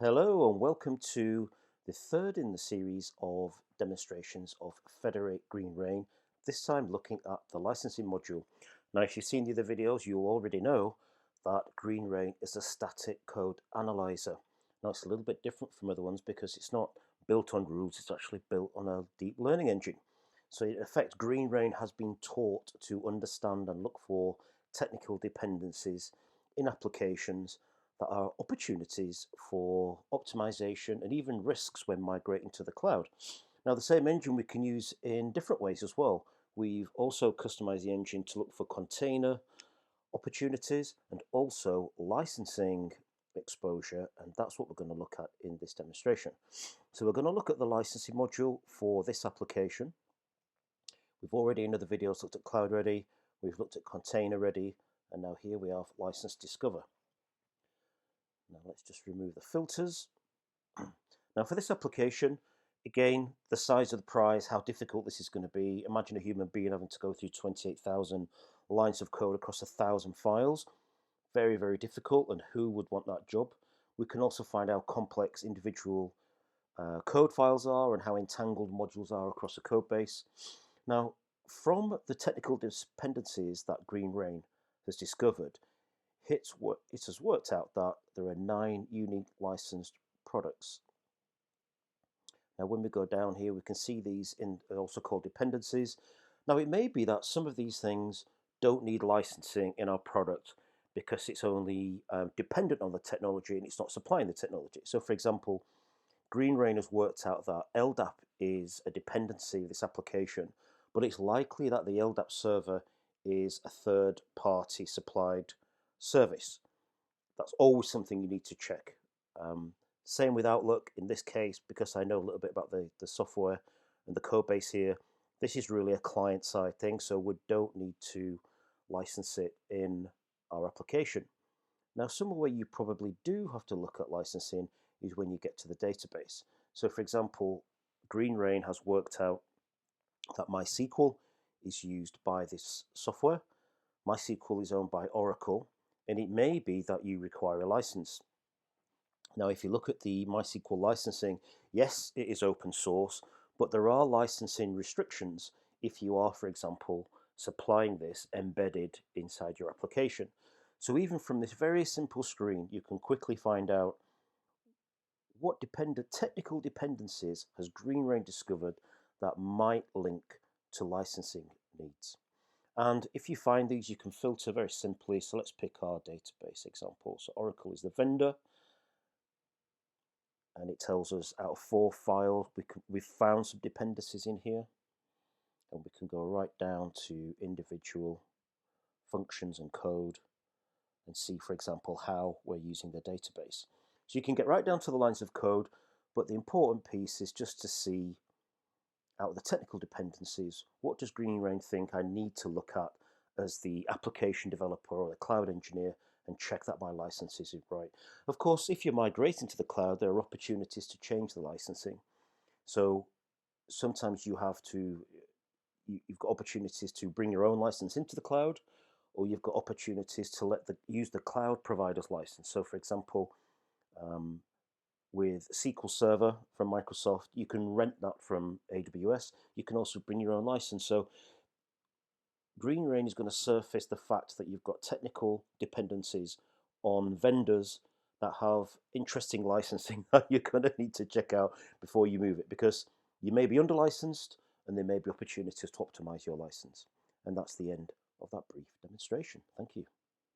Hello and welcome to the third in the series of demonstrations of Federate Green Rain, this time looking at the licensing module. Now if you've seen the other videos, you'll already know that Green Rain is a static code analyzer. Now it's a little bit different from other ones because it's not built on rules, it's actually built on a deep learning engine. So in effect, Green Rain has been taught to understand and look for technical dependencies in applications that are opportunities for optimization and even risks when migrating to the cloud. Now, the same engine we can use in different ways as well. We've also customized the engine to look for container opportunities and also licensing exposure, and that's what we're going to look at in this demonstration. So we're going to look at the licensing module for this application. We've already in other videos looked at Cloud Ready, we've looked at Container Ready, and now here we have License Discover. Now let's just remove the filters. Now for this application, again, the size of the prize, how difficult this is going to be. Imagine a human being having to go through 28,000 lines of code across 1,000 files. Very, very difficult, and who would want that job? We can also find out how complex individual code files are and how entangled modules are across a code base. Now, from the technical dependencies that Green Rain has discovered, it has worked out that there are 9 unique licensed products. Now when we go down here, we can see these in also called dependencies. Now it may be that some of these things don't need licensing in our product because it's only dependent on the technology and it's not supplying the technology. So for example, Green Rain has worked out that LDAP is a dependency of this application, but it's likely that the LDAP server is a third-party supplied service. That's always something you need to check. Same with Outlook. In this case, because I know a little bit about the software and the code base here, this is really a client-side thing, so we don't need to license it in our application. Now, somewhere you probably do have to look at licensing is when you get to the database. So, for example, Green Rain has worked out that MySQL is used by this software. MySQL is owned by Oracle, and it may be that you require a license. Now, if you look at the MySQL licensing, yes, it is open source, but there are licensing restrictions if you are, for example, supplying this embedded inside your application. So even from this very simple screen, you can quickly find out what technical dependencies has Green Rain discovered that might link to licensing needs. And if you find these, you can filter very simply. So let's pick our database example. So Oracle is the vendor, and it tells us out of 4 files, we've found some dependencies in here, and we can go right down to individual functions and code and see, for example, how we're using the database. So you can get right down to the lines of code, but the important piece is just to see out of the technical dependencies, what does Green Rain think I need to look at as the application developer or the cloud engineer and check that my license is right. Of course, if you're migrating to the cloud, there are opportunities to change the licensing. So sometimes you've got opportunities to bring your own license into the cloud, or you've got opportunities to use the cloud provider's license. So for example, with SQL Server from Microsoft, you can rent that from AWS. You can also bring your own license. So Green Rain is going to surface the fact that you've got technical dependencies on vendors that have interesting licensing that you're going to need to check out before you move it, because you may be under licensed and there may be opportunities to optimize your license. And that's the end of that brief demonstration. Thank you.